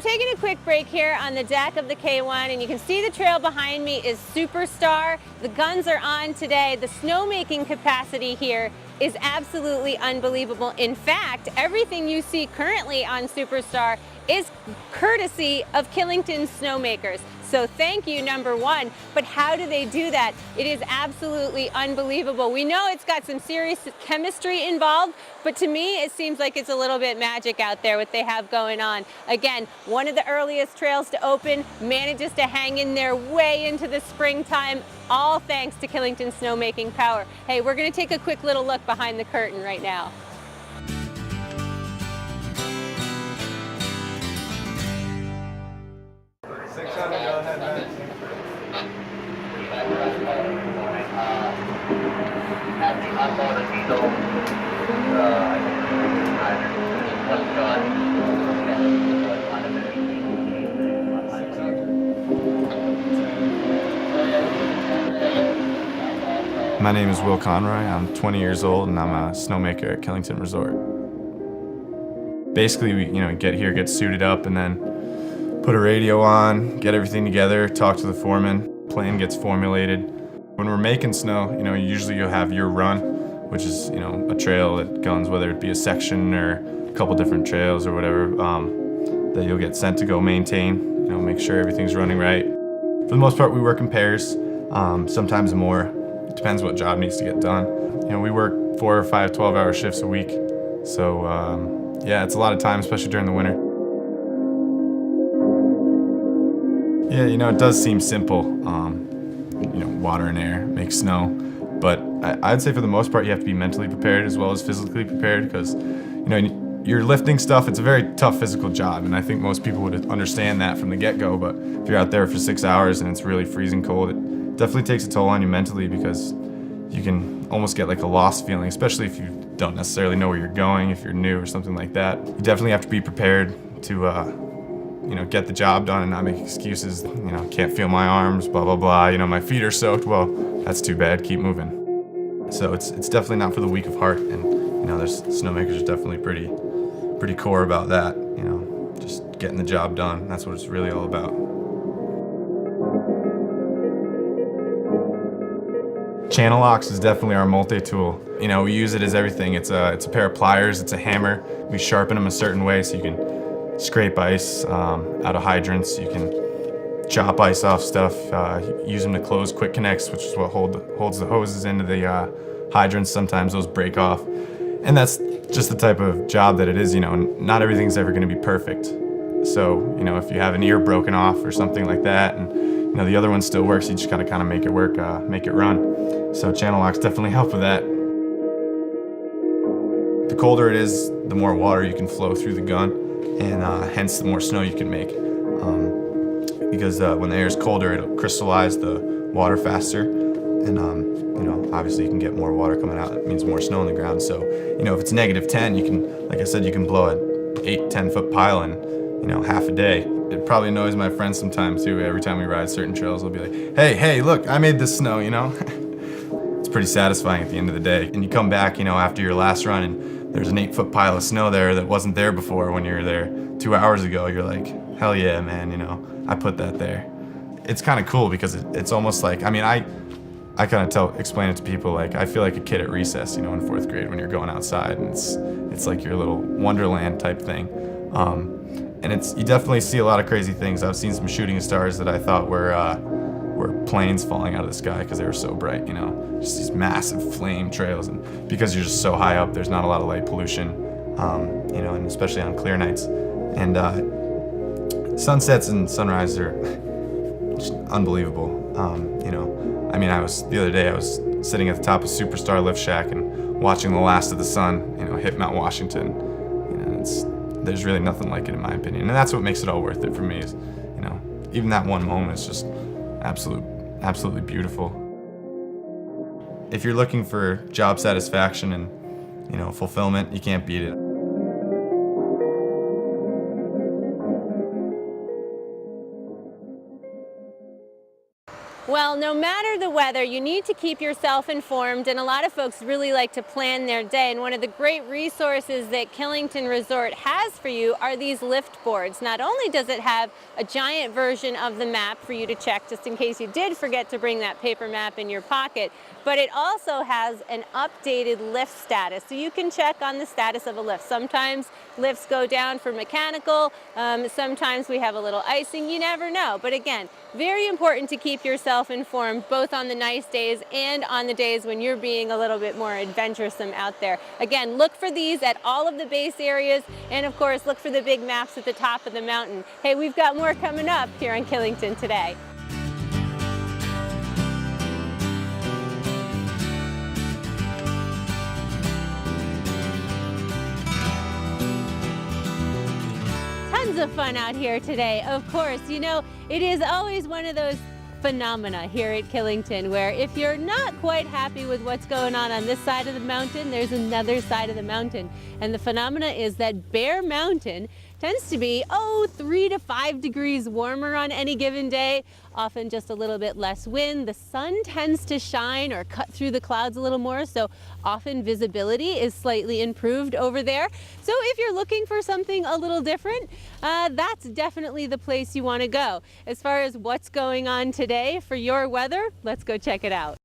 taking a quick break here on the deck of the K1, and you can see the trail behind me is Superstar. The guns are on today. The snowmaking capacity here is absolutely unbelievable. In fact, everything you see currently on Superstar is courtesy of Killington snowmakers. So thank you, number one. But how do they do that? It is absolutely unbelievable. We know it's got some serious chemistry involved, but to me, it seems like it's a little bit magic out there, what they have going on. Again, one of the earliest trails to open, manages to hang in there way into the springtime, all thanks to Killington snowmaking power. Hey, we're gonna take a quick little look behind the curtain right now. My name is Will Conroy. I'm 20 years old and I'm a snowmaker at Killington Resort. Basically, we get here, get suited up, and then put a radio on, get everything together, talk to the foreman, plan gets formulated. When we're making snow, usually you'll have your run, which is, a trail that guns, whether it be a section or a couple different trails or whatever, that you'll get sent to go maintain, make sure everything's running right. For the most part, we work in pairs, sometimes more. It depends what job needs to get done. We work 4 or 5 12-hour shifts a week. So, yeah, it's a lot of time, especially during the winter. Yeah, it does seem simple. Water and air make snow. But I'd say for the most part, you have to be mentally prepared as well as physically prepared because, you're lifting stuff. It's a very tough physical job, and I think most people would understand that from the get-go. But if you're out there for 6 hours and it's really freezing cold, it definitely takes a toll on you mentally because you can almost get like a lost feeling, especially if you don't necessarily know where you're going, if you're new or something like that. You definitely have to be prepared to, get the job done and not make excuses. Can't feel my arms, blah, blah, blah. My feet are soaked. Well, that's too bad. Keep moving. So it's definitely not for the weak of heart. And, there's snowmakers are definitely pretty core about that. Just getting the job done. That's what it's really all about. Channel locks is definitely our multi-tool. We use it as everything. It's a pair of pliers, it's a hammer. We sharpen them a certain way so you can scrape ice out of hydrants. You can chop ice off stuff, use them to close quick connects, which is what holds the hoses into the hydrants. Sometimes those break off. And that's just the type of job that it is, not everything's ever gonna be perfect. So, if you have an ear broken off or something like that, and the other one still works, you just gotta kind of make it work, make it run. So channel locks definitely help with that. The colder it is, the more water you can flow through the gun, and hence the more snow you can make. Because when the air is colder, it'll crystallize the water faster, and obviously you can get more water coming out. It means more snow on the ground. So if it's -10, you can, like I said, you can blow a 8-10 foot pile in half a day. It probably annoys my friends sometimes too. Every time we ride certain trails, they'll be like, hey, look, I made this snow, It's pretty satisfying at the end of the day. And you come back, after your last run and there's an 8-foot pile of snow there that wasn't there before when you were there 2 hours ago. You're like, hell yeah, man, I put that there. It's kind of cool because it's almost like, I kind of explain it to people like I feel like a kid at recess, in 4th grade when you're going outside, and it's like your little wonderland type thing. And you definitely see a lot of crazy things. I've seen some shooting stars that I thought were planes falling out of the sky because they were so bright, just these massive flame trails. And because you're just so high up, there's not a lot of light pollution, and especially on clear nights. And sunsets and sunrises are just unbelievable. The other day I was sitting at the top of Superstar Lift Shack and watching the last of the sun, hit Mount Washington. There's really nothing like it in my opinion, and that's what makes it all worth it for me. Is even that one moment is just absolutely beautiful. If you're looking for job satisfaction and fulfillment, you can't beat it. Well, no matter the weather, you need to keep yourself informed, and a lot of folks really like to plan their day. And one of the great resources that Killington Resort has for you are these lift boards. Not only does it have a giant version of the map for you to check just in case you did forget to bring that paper map in your pocket, but it also has an updated lift status. So you can check on the status of a lift. Sometimes lifts go down for mechanical, sometimes we have a little icing, you never know. But again, very important to keep yourself informed both on the nice days and on the days when you're being a little bit more adventuresome out there. Again, look for these at all of the base areas, and of course look for the big maps at the top of the mountain. Hey, we've got more coming up here on Killington today. Tons of fun out here today. Of course, you know, it is always one of those phenomena here at Killington where if you're not quite happy with what's going on this side of the mountain, there's another side of the mountain. And the phenomena is that Bear Mountain tends to be, 3 to 5 degrees warmer on any given day, often just a little bit less wind. The sun tends to shine or cut through the clouds a little more, so often visibility is slightly improved over there. So if you're looking for something a little different, that's definitely the place you want to go. As far as what's going on today for your weather, let's go check it out.